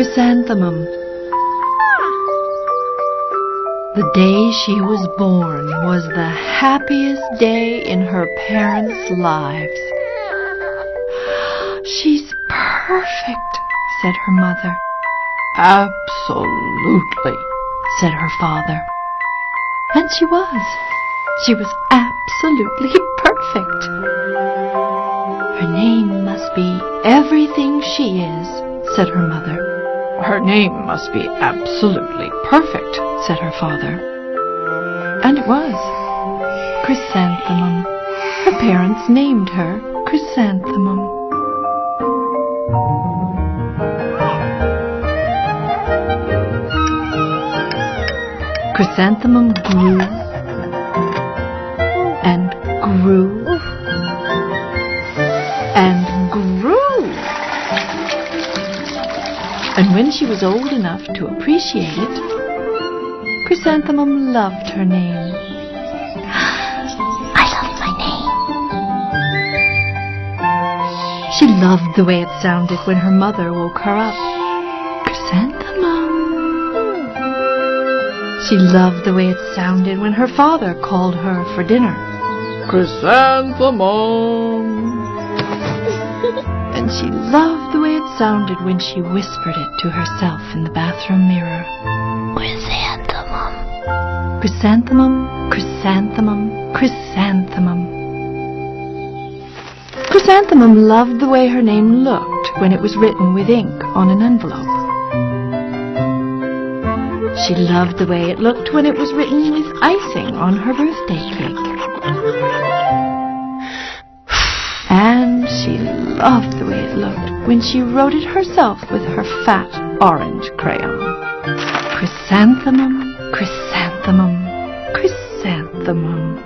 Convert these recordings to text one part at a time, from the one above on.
Chrysanthemum. The day she was born was the happiest day in her parents' lives. "She's perfect," said her mother. "Absolutely," said her father. And she was. She was absolutely perfect. "Her name must be everything she is," said her mother. "Her name must be absolutely perfect," said her father. And it was. Chrysanthemum. Her parents named her Chrysanthemum. Chrysanthemum grew and grew and grew. And when she was old enough to appreciate it, Chrysanthemum loved her name. "I love my name." She loved the way it sounded when her mother woke her up. Chrysanthemum. She loved the way it sounded when her father called her for dinner. Chrysanthemum. And she loved the way it sounded when she whispered it to herself in the bathroom mirror. Chrysanthemum. Chrysanthemum, chrysanthemum, chrysanthemum. Chrysanthemum loved the way her name looked when it was written with ink on an envelope. She loved the way it looked when it was written with icing on her birthday cake. And she loved the way it looked when she wrote it herself with her fat orange crayon. Chrysanthemum, chrysanthemum, chrysanthemum.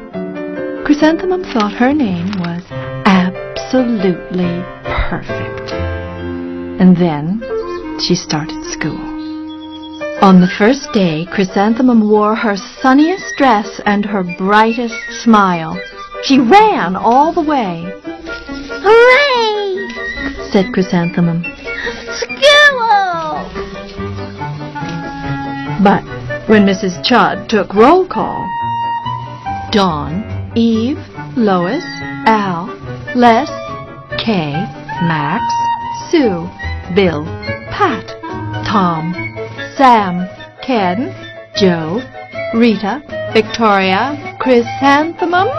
Chrysanthemum thought her name was absolutely perfect. And then she started school. On the first day, Chrysanthemum wore her sunniest dress and her brightest smile. She ran all the way. "Hooray!" said Chrysanthemum. "School!" But when Mrs. Chudd took roll call, Dawn, Eve, Lois, Al, Les, Kay, Max, Sue, Bill, Pat, Tom, Sam, Ken, Joe, Rita, Victoria, Chrysanthemum.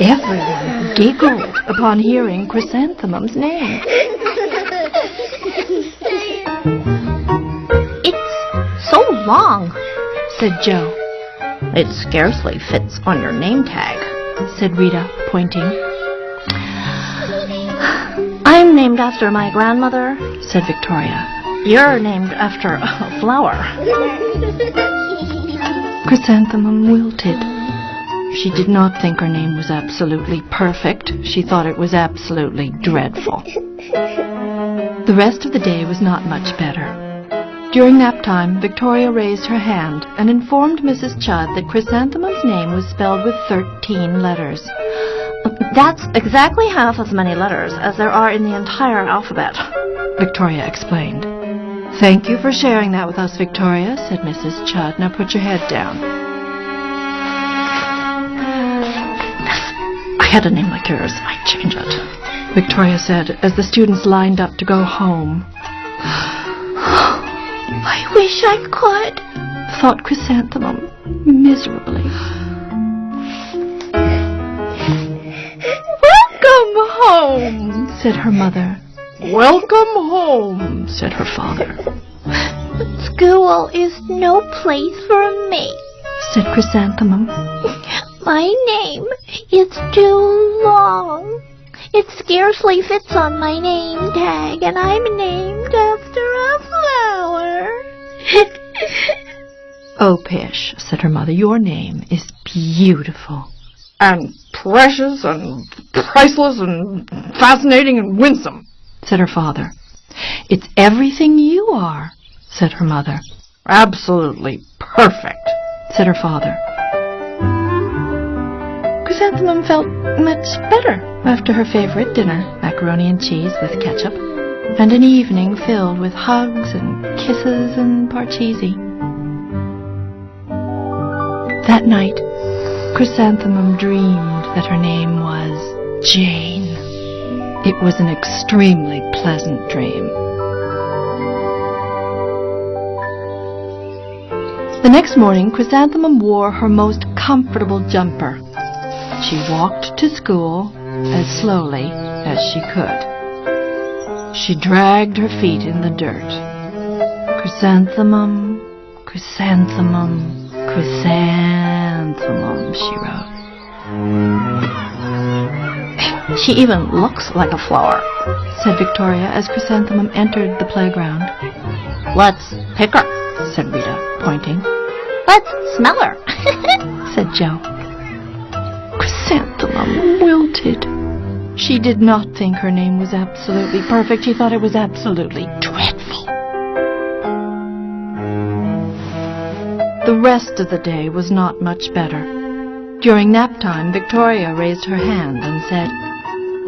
Everyone giggled upon hearing Chrysanthemum's name. "It's so long," said Joe. "It scarcely fits on your name tag," said Rita, pointing. "I'm named after my grandmother," said Victoria. "You're named after a flower." Chrysanthemum wilted. She did not think her name was absolutely perfect. She thought it was absolutely dreadful. The rest of the day was not much better. During nap time, Victoria raised her hand and informed Mrs. Chudd that Chrysanthemum's name was spelled with 13 letters. "That's exactly half as many letters as there are in the entire alphabet," Victoria explained. "Thank you for sharing that with us, Victoria," said Mrs. Chudd. "Now put your head down." "I had a name like yours. I'd change it," Victoria said as the students lined up to go home. "I wish I could," thought Chrysanthemum miserably. "Welcome home," said her mother. "Welcome home," said her father. "School is no place for me," said Chrysanthemum. "My name is too long. It scarcely fits on my name tag, and I'm named after a flower." "Oh, Pish," said her mother, "your name is beautiful." "And precious and priceless and fascinating and winsome," said her father. "It's everything you are," said her mother. "Absolutely perfect," said her father. Chrysanthemum felt much better after her favorite dinner, macaroni and cheese with ketchup. and an evening filled with hugs and kisses and parcheesi. That night, Chrysanthemum dreamed that her name was Jane. It was an extremely pleasant dream. The next morning, Chrysanthemum wore her most comfortable jumper. She walked to school as slowly as she could. She dragged her feet in the dirt. Chrysanthemum, chrysanthemum, chrysanthemum, she wrote. She even looks like a flower, said Victoria as Chrysanthemum entered the playground. Let's pick her, said Rita, pointing. Let's smell her, said Jo. Chrysanthemum wilted. She did not think her name was absolutely perfect. She thought it was absolutely dreadful. The rest of the day was not much better. During nap time, Victoria raised her hand and said,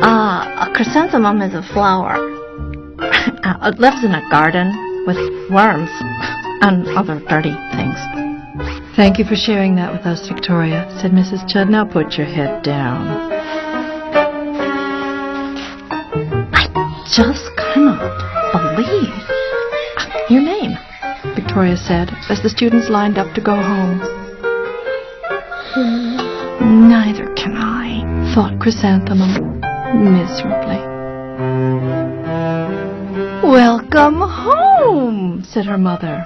a chrysanthemum is a flower. It lives in a garden with worms and other dirty things. Thank you for sharing that with us, Victoria, said Mrs. Chudd. Now put your head down. I just cannot believe your name, Victoria said, as the students lined up to go home. Neither can I, thought Chrysanthemum miserably. Welcome home, said her mother.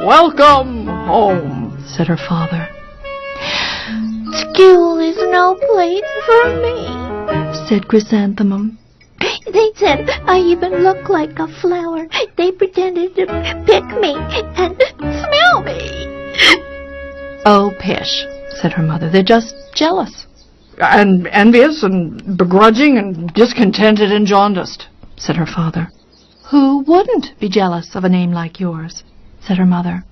Welcome home, said her father. School is no place for me, said Chrysanthemum. They said I even look like a flower. They pretended to pick me and smell me. Oh, pish, said her mother. They're just jealous. And envious and begrudging and discontented and jaundiced, said her father. Who wouldn't be jealous of a name like yours, said her mother.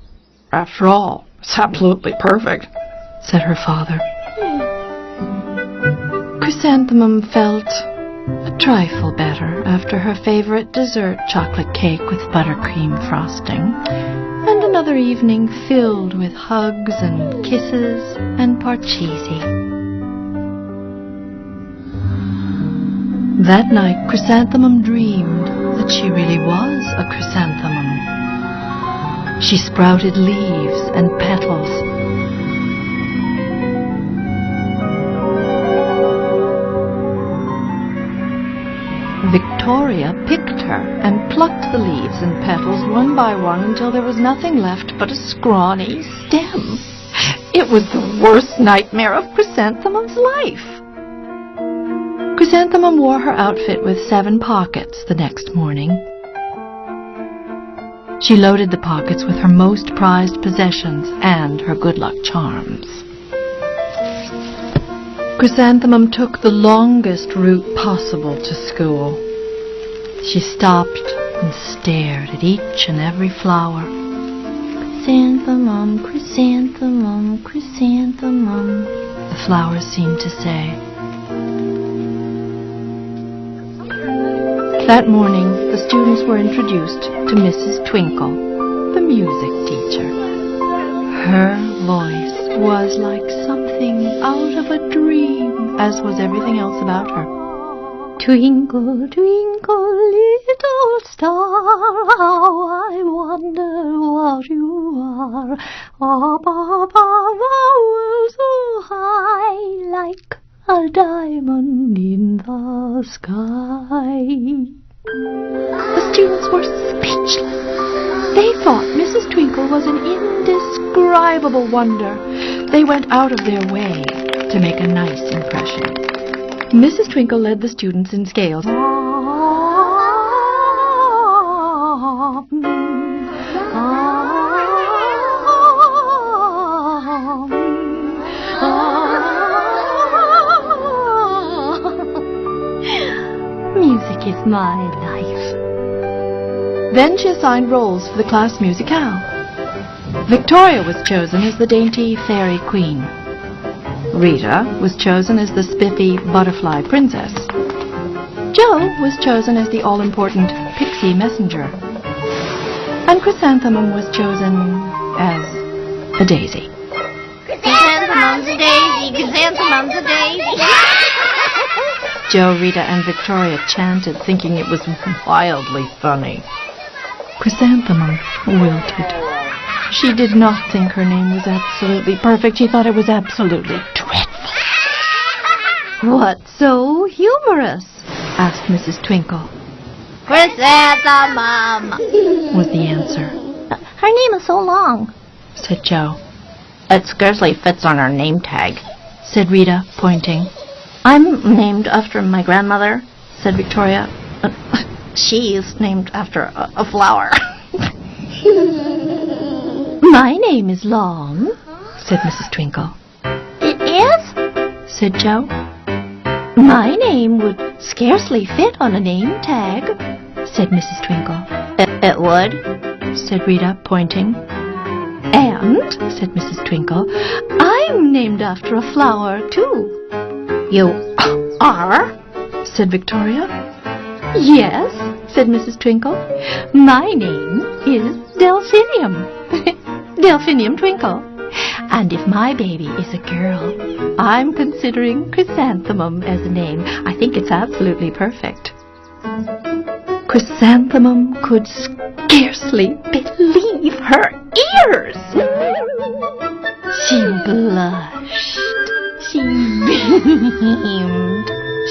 After all, it's absolutely perfect, said her father. Chrysanthemum felt a trifle better after her favorite dessert chocolate cake with buttercream frosting, and another evening filled with hugs and kisses and parcheesi. That night, Chrysanthemum dreamed that she really was a chrysanthemum. She sprouted leaves and petals. Victoria picked her and plucked the leaves and petals one by one until there was nothing left but a scrawny stem. It was the worst nightmare of Chrysanthemum's life. Chrysanthemum wore her outfit with 7 pockets the next morning. She loaded the pockets with her most prized possessions and her good luck charms. Chrysanthemum took the longest route possible to school. She stopped and stared at each and every flower. Chrysanthemum, chrysanthemum, chrysanthemum, the flowers seemed to say. That morning, the students were introduced to Mrs. Twinkle, the music teacher. Her voice was like something out of a dream, as was everything else about her. Twinkle, twinkle, little star, how I wonder what you are. Up above the world so high, like a diamond in the sky. The students were speechless. They thought Mrs. Twinkle was an indescribable wonder. They went out of their way to make a nice impression. Mrs. Twinkle led the students in scales. Music is my life. Then she assigned roles for the class musicale. Victoria was chosen as the dainty fairy queen. Rita was chosen as the spiffy butterfly princess. Jo was chosen as the all-important pixie messenger. And Chrysanthemum was chosen as a daisy. Chrysanthemum's a daisy, chrysanthemum's a daisy. Joe, Rita, and Victoria chanted, thinking it was wildly funny. Chrysanthemum wilted. She did not think her name was absolutely perfect. She thought it was absolutely dreadful. What's so humorous? Asked Mrs. Twinkle. Chrysanthemum, Was the answer. Her name is so long, Said Joe. it scarcely fits on our name tag. Said Rita, pointing. I'm named after my grandmother, Said Victoria. She's named after a flower. My name is long, Said Mrs. Twinkle. It is? Said Joe. My name would scarcely fit on a name tag, Said Mrs. Twinkle. It would, Said Rita, pointing. and Said Mrs. Twinkle. I'm named after a flower, too. You are? Said Victoria. Yes, said Mrs. Twinkle. My name is Delphinium. Delphinium Twinkle. And if my baby is a girl, I'm considering Chrysanthemum as a name. I think it's absolutely perfect. Chrysanthemum could scarcely Believe her ears! She blushed. She beamed.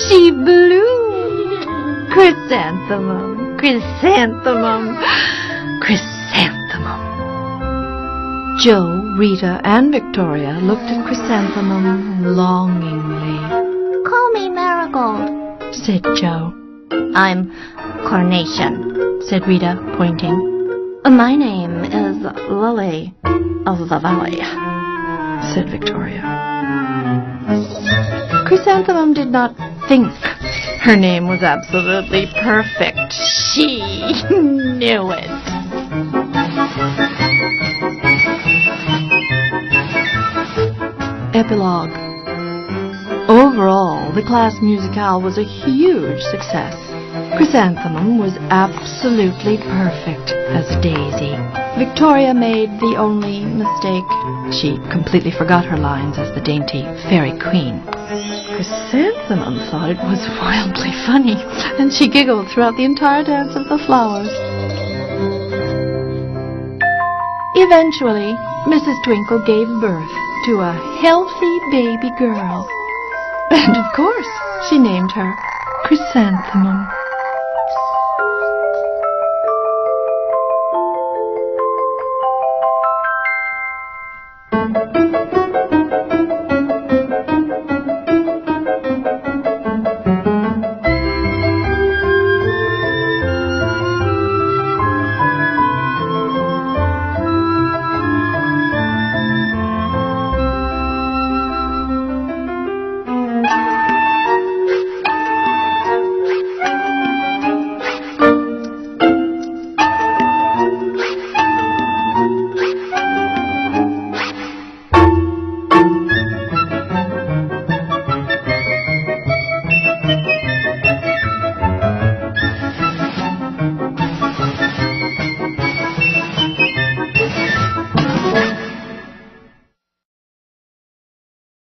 She bloomed. Chrysanthemum, chrysanthemum, chrysanthemum. Joe, Rita, and Victoria looked at Chrysanthemum longingly. Call me Marigold. Said Joe. I'm Carnation. Said Rita, pointing. My name is Lily of the Valley. Said Victoria. Chrysanthemum did not think her name was absolutely perfect. She knew it. Epilogue. Overall, the class musicale was a huge success. Chrysanthemum was absolutely perfect as a daisy. Victoria made the only mistake. She completely forgot her lines as the dainty fairy queen. Chrysanthemum thought it was wildly funny, and she giggled throughout the entire dance of the flowers. Eventually, Mrs. Twinkle gave birth to a healthy baby girl. And of course, she named her Chrysanthemum.